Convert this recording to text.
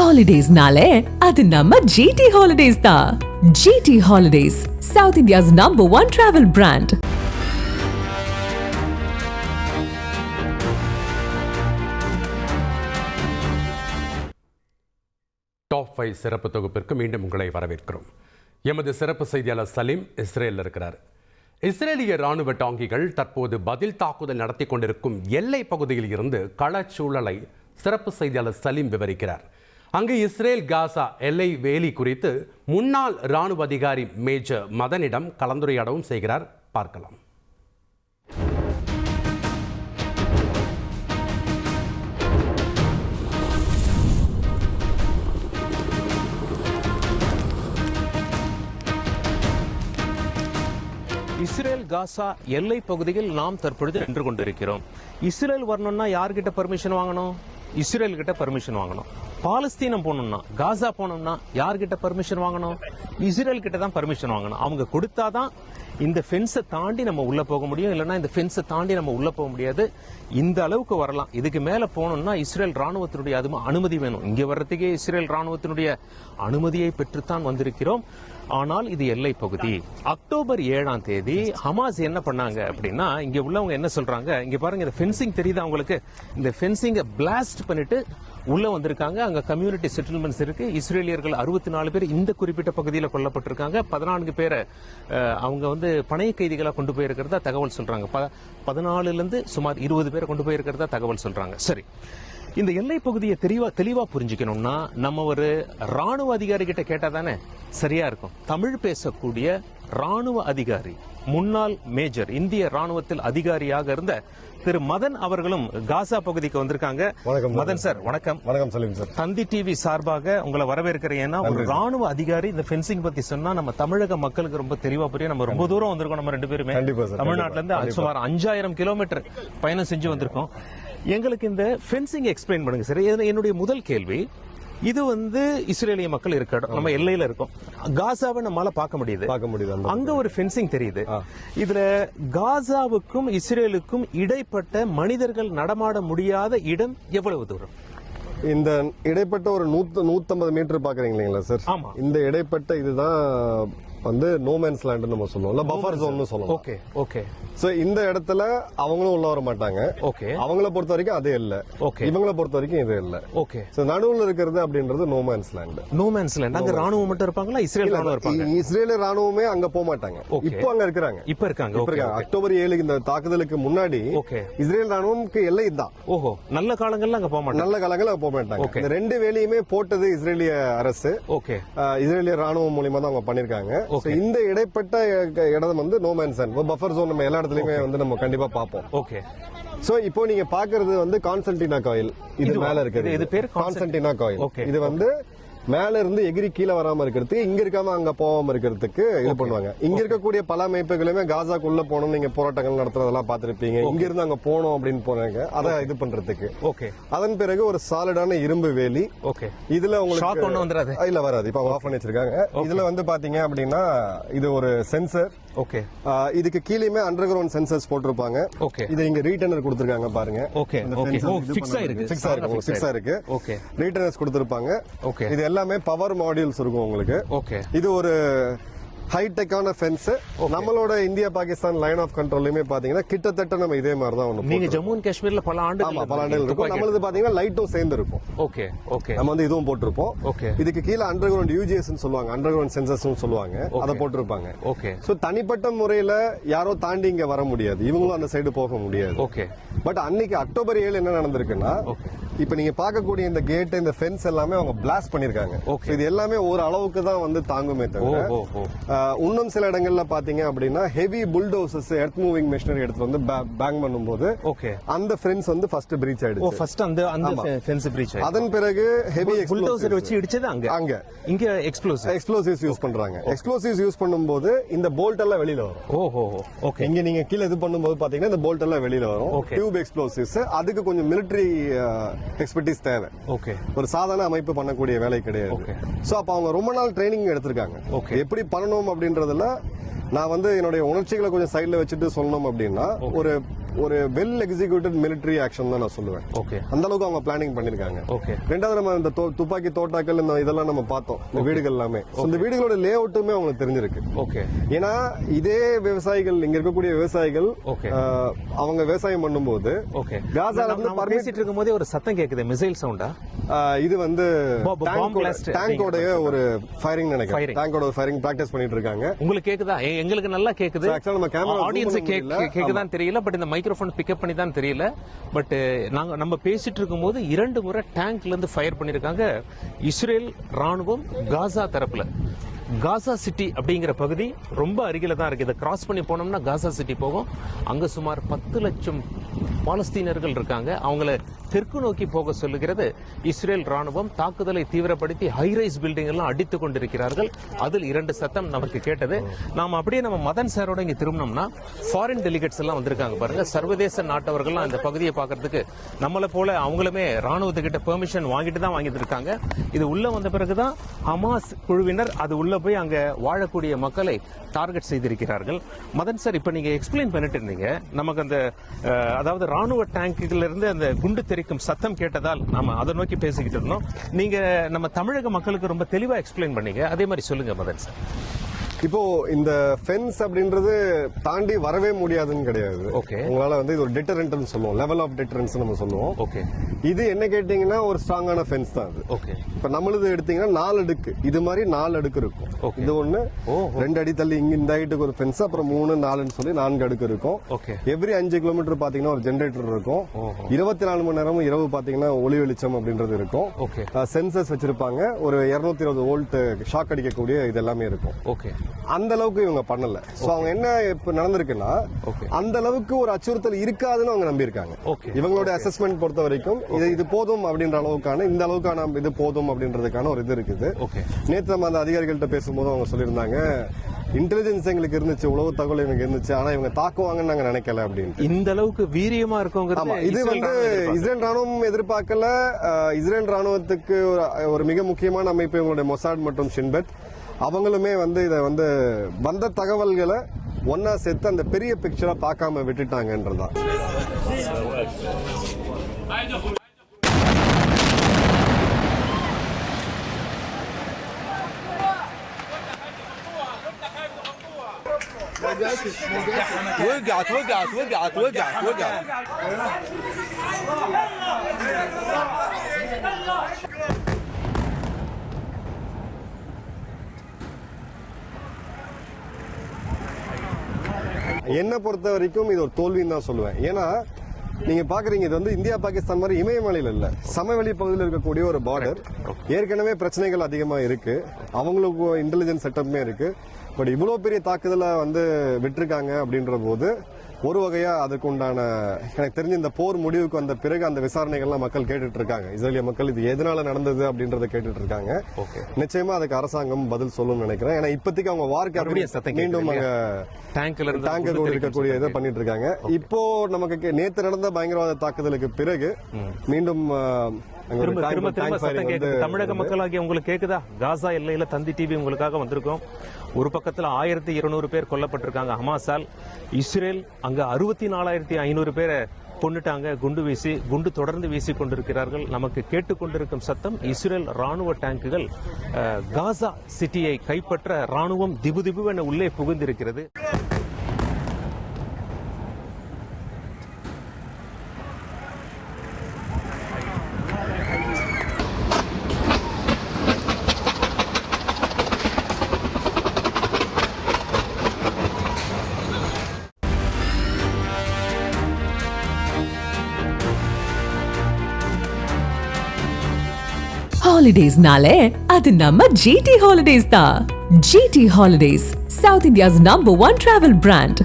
ஹாலிடேஸ்னாலே அது நம்ம ஜிடி ஹாலிடேஸ் தான். GT Holidays, South India's #1 travel brand. Top 5 சிறப்பு தொகுப்பிற்கு மீண்டும் உங்களை வரவேற்கிறோம். எமது சிறப்பு செய்தியாளர் சலீம் இஸ்ரேலில் இருக்கிறார். இஸ்ரேலிய ராணுவ டாங்கிகள் தற்போது பதில் தாக்குதல் நடத்தி கொண்டிருக்கும் எல்லை பகுதியில் இருந்து களச்சூழலை சிறப்பு செய்தியாளர் சலீம் விவரிக்கிறார். அங்கு இஸ்ரேல் காசா எல்லை வேலி குறித்து முன்னாள் ராணுவ அதிகாரி மேஜர் மதனிடம் கலந்துரையாடவும் செய்கிறார். பார்க்கலாம். இஸ்ரேல் காசா எல்லை பகுதியில் நாம் தற்பொழுது நின்று கொண்டிருக்கிறோம். இஸ்ரேல் வரணும்னா யார்கிட்ட பர்மிஷன் வாங்கணும்? இஸ்ரேல் கிட்ட பர்மிஷன் வாங்கணும். பாலஸ்தீனம் போகணும்னா, காசா போனோம்னா யார்கிட்ட பர்மிஷன் வாங்கணும்? இஸ்ரேல் கிட்ட தான் பர்மிஷன் வாங்கணும். அவங்க கொடுத்தாதான் இந்த ஃபென்ஸை தாண்டி நம்ம உள்ள போக முடியும், இல்லைன்னா இந்த ஃபென்ஸை தாண்டி நம்ம உள்ள போக முடியாது. இந்த அளவுக்கு வரலாம். இதுக்கு மேல போகணும்னா இஸ்ரேல் ராணுவத்தினுடைய அனுமதி வேணும். இங்க வர்றதுக்கே இஸ்ரேல் ராணுவத்தினுடைய அனுமதியை பெற்றுத்தான் வந்திருக்கிறோம். ஆனால் இது எல்லை பகுதி. அக்டோபர் 7ஆம் தேதி ஹமாஸ் என்ன பண்ணாங்க அப்படின்னா, இங்க உள்ளவங்க என்ன சொல்றாங்க, இங்க பாருங்க, இந்த ஃபென்சிங் தெரியுது அவங்களுக்கு. இந்த ஃபென்சிங்கை பிளாஸ்ட் பண்ணிட்டு உள்ள வந்திருக்காங்க. அங்க கம்யூனிட்டி செட்டில்மெண்ட்ஸ் இருக்கு. இஸ்ரேலியர்கள் 64 பேர் இந்த குறிப்பிட்ட பகுதியில் கொல்லப்பட்டிருக்காங்க. 14 பேரை அவங்க வந்து பணைய கைதிகளா கொண்டு போயிருக்கிறதா தகவல் சொல்றாங்க. 14ல இருந்து சுமார் 20 பேரை கொண்டு போயிருக்கிறதா தகவல் சொல்றாங்க. சரி, இந்த எல்லை பகுதியை தெளிவா புரிஞ்சுக்கணும்னா நம்ம ஒரு ராணுவ அதிகாரி கிட்ட கேட்டா தானே சரியா இருக்கும். தமிழ் பேசக்கூடிய ராணுவ அதிகாரி, முன்னாள் மேஜர், இந்திய ராணுவத்தில் அதிகாரியாக இருந்த திரு மதன் அவர்களும் காசா பகுதிக்கு வந்திருக்காங்க. மதன் சார், வணக்கம். வணக்கம் சலீம் சார். தந்தி டிவி சார்பாக உங்களை வரவேற்கிறேன். ஏன்னா ஒரு ராணுவ அதிகாரி இந்த ஃபென்சிங் பத்தி சொன்னா நம்ம தமிழக மக்களுக்கு ரொம்ப தெளிவா புரியும். நம்ம ரொம்ப தூரம் வந்திருக்கோம். நம்ம 2 பேருமே தமிழ்நாட்டில இருந்து சுமார் 5000 கிலோமீட்டர் பயணம் செஞ்சு வந்திருக்கோம். எங்களுக்கு இந்த ஃபென்சிங் எக்ஸ்பிளைன் பண்ணுங்க சார். என்னுடைய முதல் கேள்வி, இது வந்து இஸ்ரேலிய மக்கள் இருக்க இடம், நம்ம எல்லையில இருக்கோம். காசாவை நம்மளால பார்க்க முடியுது. அங்க ஒரு ஃபென்சிங் தெரியுது. இதுல காசாவுக்கும் இஸ்ரேலுக்கும் இடைப்பட்ட மனிதர்கள் நடமாட முடியாத இடம் எவ்வளவு தூரம்? இந்த இடைப்பட்ட ஒரு 150 மீட்டர் பாக்குறீங்க இல்லைங்களா சார்? ஆமா. இந்த இடைப்பட்ட இதுதான் வந்து நோமேன்ஸ் லேண்ட் நம்ம சொல்லுவோம், பஃபர் ஜோன் சொல்லுவோம். Okay okay. சோ இந்த இடத்துல அவங்களும் உள்ள வர மாட்டாங்க. ஓகே. அவங்கள பொறுத்த வரைக்கும் அது இல்ல. ஓகே. இவங்கள பொறுத்த வரைக்கும் இது இல்ல. ஓகே. சோ நடுவுல இருக்கிறது அப்படின்றது நோமேன்ஸ் லேண்ட். No man's land. அங்க ராணுவம் மட்டும் இருப்பாங்களா? இஸ்ரேல் ராணுவம் இருப்பாங்க? இஸ்ரேல் ராணுவமே அங்க போக மாட்டாங்க. இப்போ அங்க இருக்காங்க. இப்ப இருக்காங்க. அக்டோபர் 7 இந்த தாக்குதலுக்கு முன்னாடி இஸ்ரேல் ராணுவம்க்கு எல்லை இதுதான். ஓஹோ. நல்ல காலங்கள்ல அங்க போக மாட்டாங்க. நல்ல காலங்கள்ல போக மாட்டாங்க. இந்த 2 வேலையுமே போட்டது இஸ்ரேலிய அரசு. ஓகே. இஸ்ரேலிய ராணுவம் மூலமா தான் அவங்க பண்ணிருக்காங்க. இந்த இடைப்பட்ட இடம் வந்து நோமேன்ஸ் லேண்ட், பஃபர் ஜோன். நம்ம எல்லா இடத்துலயுமே வந்து நம்ம கண்டிப்பா பார்ப்போம். ஓகே. சோ இப்போ நீங்க பாக்குறது வந்து கான்ஸ்டன்டினா காயில். இது மேல இருக்குது. இது பேர் கான்ஸ்டன்டினா காயில். இது வந்து மேல இருந்து எகிரி கீழே வராம இருக்கிறதுக்கு, இங்க இருக்காம அங்க போகாம இருக்கிறதுக்கு இது பண்ணுவாங்க. இங்க இருக்கக்கூடிய பல அமைப்புகளுமே காசாக்குள்ள போகணும், நீங்க போராட்டங்கள் நடத்துறதெல்லாம் பாத்திருப்பீங்க. இங்க இருந்து அங்க போனோம் அப்படின்னு போனாங்க, அதை இது பண்றதுக்கு. ஓகே. அதன் பிறகு ஒரு சாலிடான இரும்பு வேலி. ஓகே. இதுல உங்களுக்கு இல்ல வராது. இப்ப ஆஃப் பண்ணி வச்சிருக்காங்க. இதுல வந்து பாத்தீங்க அப்படின்னா இது ஒரு சென்சர். ஓகே. இதுக்கு கீழேயுமே அண்டர் கிரவுண்ட் சென்சர்ஸ் போட்டிருப்பாங்க. ஓகே. இது இங்க ரீடர்னர் கொடுத்திருக்காங்க பாருங்க. ஓகே. ஃபிக்ஸ் ஆயிருக்கு. ஓகே. ரீடர்னர்ஸ் கொடுத்திருப்பாங்க. ஓகே. இது எல்லாமே பவர் மாடியூல்ஸ் இருக்கும் உங்களுக்கு. ஓகே. இது ஒரு ஹைடெக்கான ஃபென்ஸ். நம்மளோட இந்தியா பாகிஸ்தான் லைன் ஆஃப் கண்ட்ரோல்லையுமே பாத்தீங்கன்னா கிட்டத்தட்ட நம்ம இதே மாதிரி தான் ஒண்ணு. நீங்க ஜம்மு அண்ட் காஷ்மீர்ல பல ஆண்டுகள் இருக்கும். நம்மளது பாத்தீங்கன்னா லைட்டும் சேர்ந்து இருக்கும். Okay okay. நம்ம வந்து இதுவும் போட்டிருப்போம். ஓகே. இதுக்கு கீழே அண்டர் கிரவுண்ட் யூஜிஎஸ் சொல்லுவாங்க, அண்டர் கிரவுண்ட் சென்சர்ஸ் சொல்லுவாங்க, அதை போட்டிருப்பாங்க. ஓகே. சோ தனிப்பட்ட முறையில யாரோ தாண்டி இங்க வர முடியாது, இவங்களும் அந்த சைடு போக முடியாது. ஓகே. பட் அன்னைக்கு அக்டோபர் 7 என்ன நடந்திருக்குன்னா, இப்ப நீங்க பார்க்கக்கூடிய இந்த கேட், இந்த ஃபென்ஸ் எல்லாமே அவங்க பிளாஸ்ட் பண்ணிருக்காங்க. இது எல்லாமே ஒரு அளவுக்கு தான் வந்து தாங்குமே தவிர, இன்னும் சில இடங்கள்ல பாத்தீங்க அப்படின்னா heavy bulldozers, earth moving machinery எடுத்து வந்து பேங் பண்ணும்போது அந்த ஃபென்ஸ் வந்து ஃபர்ஸ்ட் பிரீச் ஆயிடுச்சு. ஃபர்ஸ்ட் அந்த ஃபென்ஸ் பிரீச் ஆயிடுச்சு. அதன் பிறகு ஹெவி புல்டோசர் வச்சு இடிச்சது அங்க இங்க எக்ஸ்ப்ளோசிவ்ஸ் யூஸ் பண்றாங்க. எக்ஸ்ப்ளோசிவ்ஸ் யூஸ் பண்ணும்போது இந்த போல்ட் எல்லாம் வெளியில வரும். ஓஹோ. ஓகே. இங்க நீங்க கீழ இது பண்ணும்போது பாத்தீங்கன்னா இந்த போல்ட் எல்லாம் வெளியில வரும். Tube explosives. அதுக்கு கொஞ்சம் மிலிட்டரி எக்ஸ்பர்டீஸ் தேவை. ஓகே. ஒரு சாதாரண அமைப்பு பண்ணக்கூடிய வேலை கிடையாது. சோ அப்ப அவங்க ரொம்ப நாள் ட்ரைனிங் எடுத்திருக்காங்க. எப்படி பண்ணணும் அப்படின்றதுல நான் வந்து என்னுடைய உணர்ச்சிகளை கொஞ்சம் சைட்ல வச்சுட்டு சொல்லணும் அப்படின்னா, ஒரு ஒரு வெல் எக்ஸிக்யூட்டட் மிலிட்டரி ஆக்ஷன் தான் நான் சொல்லுவேன். ஓகே, அந்த அளவுக்கு அவங்க பிளானிங் பண்ணிருக்காங்க. ஓகே. ரெண்டாவது நம்ம இந்த துப்பாக்கி தோட்டாக்கள் இந்த இதெல்லாம் நம்ம பார்த்தோம், இந்த வீடுகள் எல்லாமே. இந்த வீடுகளோட லே அவுட்டுமே அவங்களுக்கு தெரிஞ்சிருக்கு. ஓகே. ஏன்னா இதே விவசாயிகள், இங்க இருக்கக்கூடிய விவசாயிகள் ஓகே, அவங்க விவசாயம் பண்ணும்போது ஓகே, காசால வந்து நம்ம பேசிட்டு இருக்கும்போதே ஒரு சத்தம் கேக்குது, மிசைல் சவுண்டா? இது வந்து bomb blast டேங்கோட ஒரு ஃபயரிங் நினைக்கிறேன். டேங்கோட ஃபயரிங் பிராக்டிஸ் பண்ணிட்டு இருக்காங்க. உங்களுக்கு கேக்குதா? எங்களுக்கு நல்லா கேக்குது. ஆக்சுவலா நம்ம கேமரா ஆடியன்ஸ் கேக்குதான் தெரியல, பட் இந்த மைக்ரோஃபோன் பிக்கப் பண்ணி தான் தெரியல. பட் நம்ம பேசிட்டு இருக்கும்போது 2 முறை டேங்க்ல இருந்து ஃபயர் பண்ணிருக்காங்க இஸ்ரேல் ராணுவம் காசா தரப்புல. காசா சிட்டி அப்படிங்கிற பகுதி ரொம்ப அருகில தான் இருக்கு. இதை கிராஸ் பண்ணி போனோம்னா காசா சிட்டி போகும். அங்க சுமார் 10 லட்சம் பாலஸ்தீனர்கள் இருக்காங்க. அவங்கள தெற்கு நோக்கி போக சொல்லுகிறது இஸ்ரேல் ராணுவம். தாக்குதலை தீவிரப்படுத்தி ஹைரைஸ் பில்டிங் எல்லாம் அடித்துக் கொண்டிருக்கிறார்கள். அதில் 2 சத்தம் நமக்கு கேட்டது. நாம அப்படியே நம்ம மதன் சாரோட இங்க திரும்பினோம்னா ஃபாரின் டெலிகேட்ஸ் எல்லாம் வந்திருக்காங்க பாருங்க. சர்வதேச நாட்டவர்கள்லாம் இந்த பகுதியை பார்க்கறதுக்கு நம்மளை போல அவங்களுமே ராணுவத்துக்கிட்ட பெர்மிஷன் வாங்கிட்டு தான் வாங்கிட்டு இருக்காங்க. இது உள்ள வந்த பிறகுதான் ஹமாஸ் குழுவினர் அது உள்ள போய் அங்க வாழக்கூடிய மக்களை டார்கெட் செய்திருக்கிறார்கள். மதன் சார், இப்ப நீங்க எக்ஸ்பிளைன் பண்ணிட்டு இருந்தீங்க நமக்கு அந்த அதாவது ராணுவ டேங்குல இருந்து அந்த குண்டு தெரிக்கும் சத்தம் கேட்டதால் நாம அதை நோக்கி பேசிக்கிட்டு இருந்தோம். நீங்க நம்ம தமிழக மக்களுக்கு ரொம்ப தெளிவா எக்ஸ்பிளைன் பண்ணீங்க. அதே மாதிரி சொல்லுங்க மதன் சார். இப்போ இந்த ஃபென்ஸ் அப்படின்றது தாண்டி வரவே முடியாதுன்னு கிடையாது. ஓகே. உங்களால வந்து இது ஒரு டிட்டரன்ட்னு சொல்லுவோம், லெவல் ஆஃப் டிட்டரன்ஸ் நம்ம சொல்லுவோம். ஓகே. இது என்ன கேட்டீங்கன்னா ஒரு ஸ்ட்ராங்கான ஃபென்ஸ் தான் அது. ஓகே. இப்ப நம்மளது எடுத்தீங்கன்னா 4 அடுக்கு, இது மாதிரி 4 அடுக்கு இருக்கும். இது ஒண்ணு 2 அடி தள்ளி இங்க இந்த ஹைட்டுக்கு ஒரு ஃபென்ஸ், அப்புறம் 3, 4ன்னு சொல்லி 4 அடுக்கு இருக்கும். ஓகே. எவ்ரி 5 கிலோமீட்டர் பாத்தீங்கன்னா ஒரு ஜெனரேட்டர் இருக்கும். 24 மணி நேரமும் இரவு பாத்தீங்கன்னா ஒளி வெளிச்சம் அப்படின்றது இருக்கும். ஓகே. சென்சர்ஸ் வச்சிருப்பாங்க. ஒரு 220 வோல்ட் ஷாக் அடிக்கக்கூடிய இது எல்லாமே இருக்கும். ஓகே. அந்த அளவுக்கு இவங்க பண்ணல. சோ அவங்க என்ன இப்ப நடந்திருக்குன்னா அந்த அளவுக்கு ஒரு அச்சுறுத்தல் இருக்காதுன்னு அவங்க நம்பி இருக்காங்க. இவங்களோட அசஸ்மெண்ட் பொறுத்த வரைக்கும் இது போதும் அப்படின்ற அளவுக்கான, இந்த அளவுக்கான இது போதும் அப்படின்றதுக்கான ஒரு இது இருக்குது. நேற்று நம்ம அந்த அதிகாரிகள்கிட்ட பேசும்போது அவங்க சொல்லியிருந்தாங்க, இன்டெலிஜென்ஸ் எங்களுக்கு இருந்துச்சு, உளவு தகவல் எனக்கு இருந்துச்சு, ஆனா இவங்க தாக்குவாங்கன்னு நாங்க நினைக்கல அப்படின்னு. இந்த அளவுக்கு வீரியமா இருக்கவங்க இது வந்து இஸ்ரேல் ராணுவம் எதிர்பார்க்கல. இஸ்ரேல் ராணுவத்துக்கு ஒரு மிக முக்கியமான அமைப்பு இவங்களுடைய மொசாட் மற்றும் ஷின்பெட். அவங்களுமே வந்து இதை வந்து வந்த தகவல்களை ஒன்னா சேர்த்து அந்த பெரிய பிக்சரா பார்க்காம விட்டுட்டாங்கன்றதான். என்ன பொறுத்த வரைக்கும் இது ஒரு தோல்வின்னு தான் சொல்லுவேன். ஏன்னா நீங்க பாக்குறீங்க, இது வந்து இந்தியா பாகிஸ்தான் மாதிரி இமயமலையில இல்ல, சமவெளி பகுதியில் இருக்கக்கூடிய ஒரு பார்டர். ஏற்கனவே பிரச்சனைகள் அதிகமா இருக்கு, அவங்களுக்கு இன்டெலிஜென்ஸ் செட்டப்மே இருக்கு. பட் இவ்வளவு பெரிய தாக்குதலை வந்து விட்டுருக்காங்க அப்படின்ற போது ஒரு வகையா அதுக்கு உண்டான, எனக்கு தெரிஞ்ச இந்த போர் முடிவுக்கு வந்த பிறகு அந்த விசாரணைகள்லாம் மக்கள் கேட்டுட்டு இருக்காங்க. இஸ்ரேலிய மக்கள் இது எதனால நடந்தது அப்படின்றத கேட்டுட்டு இருக்காங்க. நிச்சயமா அதுக்கு அரசாங்கம் பதில் சொல்லும் நினைக்கிறேன். ஏன்னா இப்போதைக்கு அவங்க வார்க்கு மீண்டும் அங்க டேங்கர் இருக்கக்கூடிய இதை பண்ணிட்டு இருக்காங்க. இப்போ நமக்கு நேத்து நடந்த பயங்கரவாத தாக்குதலுக்கு பிறகு மீண்டும் தமிழக மக்களாகிய உங்களுக்கு கேக்குதா? காசா எல்லையில தந்தி டிவி உங்களுக்காக வந்திருக்கோம். ஒரு பக்கத்துல 1200 பேர் கொல்லப்பட்டிருக்காங்க ஹமாஸால். இஸ்ரேல் அங்க 64,500 பேரை கொண்டுட்டாங்க குண்டு தொடர்ந்து வீசி கொண்டிருக்கிறார்கள். நமக்கு கேட்டுக்கொண்டிருக்கும் சத்தம் இஸ்ரேல் ராணுவ டேங்குகள் காசா சிட்டியை கைப்பற்ற ராணுவம் திபுதிபுவென உள்ளே புகுந்திருக்கிறது. ஹாலிடேஸ்னாலே அது நம்ம GT ஹாலிடேஸ் தான். GT holidays, South India's #1 travel brand.